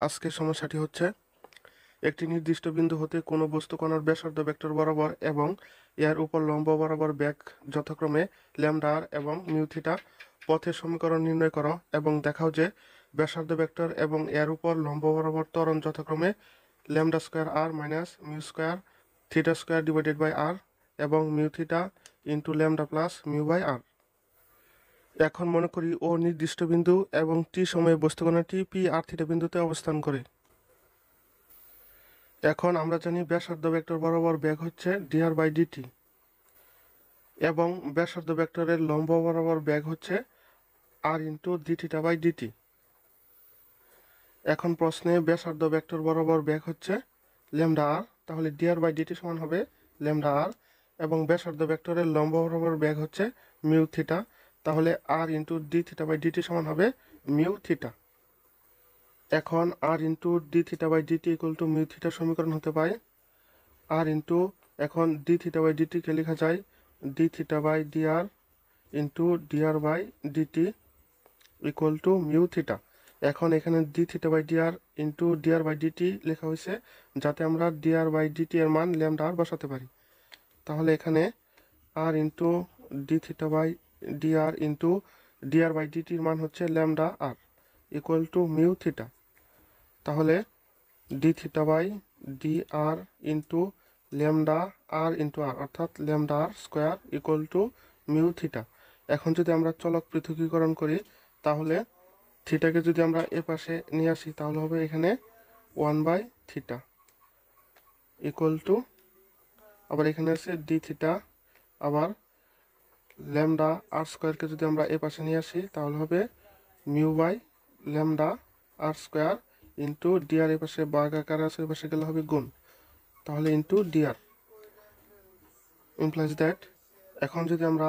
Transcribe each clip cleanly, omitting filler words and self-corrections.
আজকের সমস্যাটি হচ্ছে একটি নির্দিষ্ট বিন্দু হতে কোনো বস্তু কণার ব্যাসার্ধ ভেক্টর বরাবর এবং এর উপর লম্ব বরাবর বেগ যথাক্রমে ল্যামডা আর এবং মিউ থিটা পথের সমীকরণ নির্ণয় করো এবং দেখাও যে ব্যাসার্ধ ভেক্টর এবং এর উপর লম্ব বরাবর ত্বরণ যথাক্রমে lambda square R minus mu square theta square divided by R এবং mu theta into lambda plus mu by আর। এখন মনে করি ও নির্দিষ্ট বিন্দু এবং টি সময়ে বস্তুকণাটি পি আর থিটা বিন্দুতে অবস্থান করে। এখন আমরা জানি ব্যাসার্ধ ভেক্টর বরাবর বেগ হচ্ছে ডিআর বাই ডিটি এবং ব্যাসার্ধ ভেক্টরের লম্ব বরাবর বেগ হচ্ছে R into D theta by DT. এখন প্রশ্নে ব্যাসার্ধ ভেক্টর বরাবর বেগ হচ্ছে ল্যামডা আর, তাহলে ডিআর বাই ডিটি সমান হবে ল্যামডা আর, এবং ব্যাসার্ধ ভেক্টরের লম্ব বরাবর বেগ হচ্ছে মিউ থিটা, তাহলে r into D theta by d t সমান হবে মিউ থিটা। এখন r into D theta by DT equal to mu থিটার সমীকরণ হতে পারে আর ইন্টু এখন ডি থিটা বাই ডিটিকে লেখা যায় d theta by d r into DR by DT equal to mu theta. এখন এখানে d theta by d r into DR by d t লেখা হয়েছে যাতে আমরা ডিআর বাই ডিটি এর মান ল্যামডা আর বসাতে পারি। তাহলে এখানে r into D theta by d r into DR by ডিটির মান হচ্ছে lambda r equal to mu theta. তাহলে d theta by d r into lambda r into r অর্থাৎ lambda r square equal to mu theta. এখন যদি আমরা চলক পৃথকীকরণ করি তাহলে থিটাকে যদি আমরা এ পাশে নিয়ে আসি তাহলে হবে এখানে 1/θ ইকুয়াল টু, আবার এখানে আছে ডি থিটা, আবার ল্যামডা আর স্কোয়ারকে যদি আমরা এ পাশে নিয়ে আসি তাহলে হবে mu by lambda r square into d r এ পাশে বাঘ আকার আছে, এ পাশে গেলে হবে গুণ, তাহলে ইন্টু ডিআর ইমপ্লাইজ দ্যাট। এখন যদি আমরা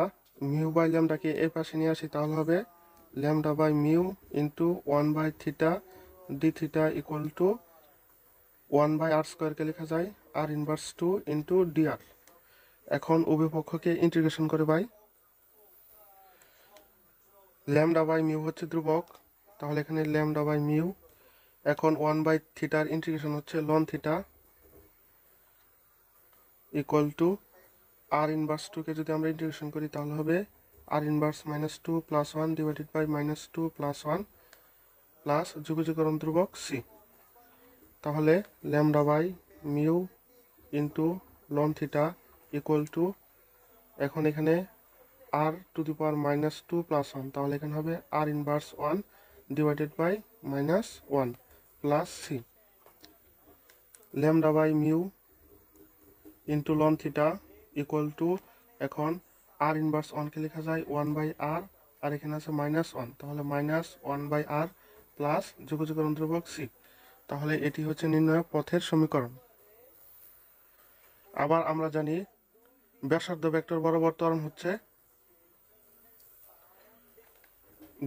মিউ বাই ল্যামডাকে এ পাশে নিয়ে আসি তাহলে হবে lambda by mu into 1/θ d theta equal to 1/r স্কোয়ারকে লেখা যায় আর ইনভার্স 2 ইন্টু ডিআর। এখন উভয় পক্ষকে ইন্টিগ্রেশন করে পাই ল্যামডা বাই মিউ হচ্ছে ধ্রুবক, তাহলে এখানে ল্যামডা বাই মিউ, এখন 1/θর ইন্টিগ্রেশন হচ্ছে লন theta equal to r inverse 2কে যদি আমরা ইন্টিগ্রেশন করি তাহলে হবে r inverse -2 + 1 divided by -2 + 1 plus যুগযুগরণ ধ্রুবক সি। তাহলে ল্যামডা বাই মিউ ইন্টু লন থিটা ইকুয়াল টু, এখন এখানে আর টু দি পাওয়ার -2 + 1, তাহলে এখানে হবে r inverse 1 divided by -1 plus C. Lambda by mu into লন থিটা ইকুয়াল টু, এখন আর ইনভার্স 1কে লেখা যায় 1/r আর এখানে আছে -1, তাহলে -1/r প্লাস যুগযুগরণ ধ্রুবক সি। তাহলে এটি হচ্ছে নির্ণয় পথের সমীকরণ। আবার আমরা জানি ব্যাসার্ধ ভেক্টর বরাবর ত্বরণ হচ্ছে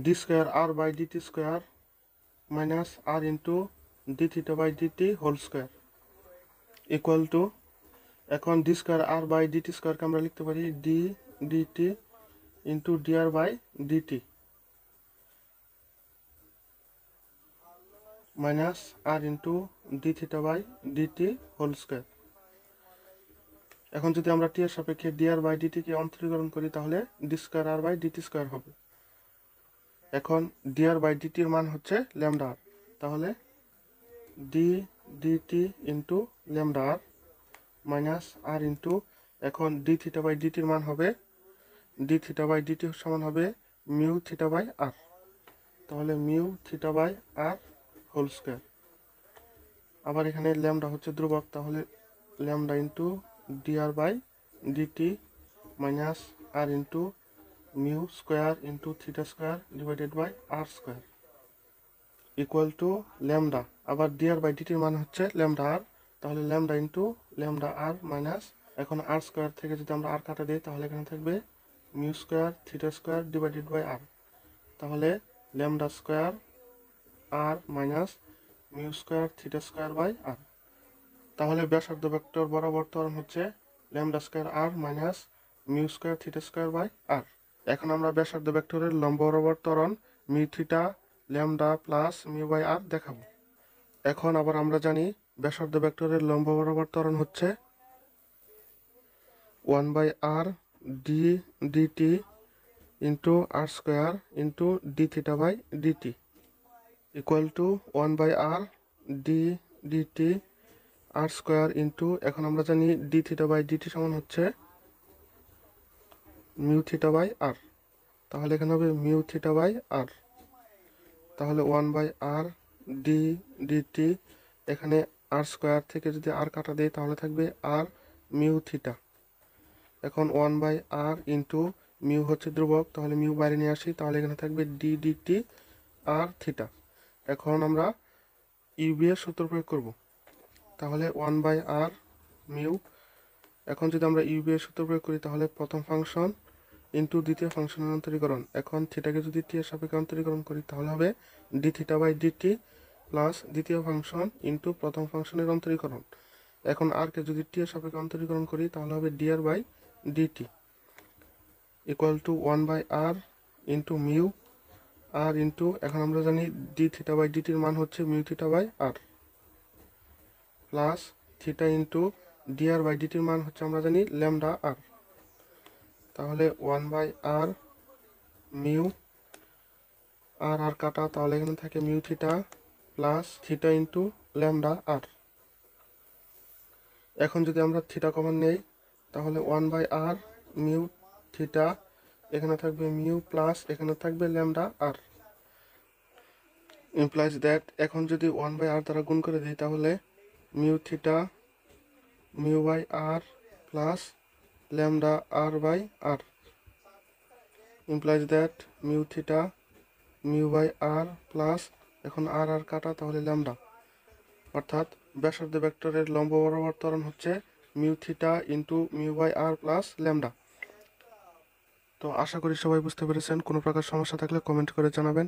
d square R by DT square minus R into D theta by d t whole square equal to, এখন d square R by d t স্কোয়ারকে আমরা লিখতে পারি d DT into DR by DT minus R into D theta by d t whole square. এখন যদি আমরা টি এর সাপেক্ষে ডিআর বাই ডিটিকে অন্তরীকরণ করি তাহলে D square R by DT square হবে। এখন ডিআর বাই ডিটির মান হচ্ছে ল্যামডা আর, তাহলে D DT into lambda R minus আর ইন্টু, এখন ডি থিটা বাই ডিটির মান হবে ডি থিটা বাই ডিটি সমান হবে মিউ থিটা বাই আর, তাহলে mu theta by R whole square. আবার এখানে ল্যামডা হচ্ছে ধ্রুবক, তাহলে lambda into DR by DT minus R into mu square into theta square divided by R square equal to lambda, আবার DR by ডিটির মান হচ্ছে ল্যামডা আর, তাহলে lambda into lambda R minus, এখন আর স্কোয়ার থেকে যদি আমরা আর কাটা দিই তাহলে এখানে থাকবে mu square theta square divided by আর, তাহলে lambda square R minus mu square theta square by আর। তাহলে ব্যাসার্ধ ভেক্টর বরাবর ত্বরণ হচ্ছে lambda square R minus mu square theta square by আর। এখন আমরা ব্যাসার্ধ ভেক্টরের লম্ব বরাবর ত্বরণ mu theta lambda plus mu by r দেখাবো। এখন আবার আমরা জানি ব্যাসার্ধ ভেক্টরের লম্ব বরাবর ত্বরণ হচ্ছে 1/r D DT into R square into D theta by DT equal to 1/r D DT R square into, এখন আমরা জানি ডি থিটা বাই ডিটি সমান হচ্ছে মিউ থিটা বাই আর, তাহলে এখানে হবে মিউ থিটা বাই আর। তাহলে 1/r ডি ডিটি, এখানে আর স্কোয়ার থেকে যদি আর কাটা দেয় তাহলে থাকবে আর মিউ থিটা। এখন 1/r ইন্টু মিউ হচ্ছে ধ্রুবক, তাহলে মিউ বাইরে নিয়ে আসি, তাহলে এখানে থাকবে ডি ডিটি আর থিটা। এখন আমরা ইউবি এর সূত্র প্রয়োগ করব, তাহলে 1/r মিউ। এখন যদি আমরা ইউবি এর সূত্র প্রয়োগ করি তাহলে প্রথম ফাংশন ইন্টু দ্বিতীয় ফাংশনের অন্তরীকরণ। এখন থিটাকে যদি টি এর সাপেক্ষে অন্তরীকরণ করি তাহলে হবে D theta by DT plus দ্বিতীয় ফাংশন ইন্টু প্রথম ফাংশনের অন্তরীকরণ। এখন আরকে যদি টি এর সাপেক্ষে অন্তরীকরণ করি তাহলে হবে d r by DT equal to 1/r ইন্টু মিউ আর ইন্টু, এখন আমরা জানি ডি থিটা বাই ডিটির মান হচ্ছে mu theta by R plus theta into DR by ডিটির মান হচ্ছে আমরা জানি ল্যামডা আর। তাহলে 1/r মিউ আর আর কাটা, তাহলে এখানে থাকে mu theta plus theta into lambda r. এখন যদি আমরা থিটা কমন নেই তাহলে 1/r মিউ থিটা, এখানে থাকবে মিউ প্লাস এখানে থাকবে ল্যামডা আর, ইমপ্লাইজ দ্যাট এখন যদি 1/r দ্বারা গুণ করে দিই তাহলে mu theta mu by R plus lambda R by R, implies that mu theta mu by R plus, এখন আর আর কাটা তাহলে ল্যামডা, অর্থাৎ ব্যাসার্ধ ভেক্টরের লম্ব বরাবর ত্বরণ হচ্ছে mu theta into mu by R plus lambda. তো আশা করি সবাই বুঝতে পেরেছেন। কোনো প্রকার সমস্যা থাকলে কমেন্ট করে জানাবেন।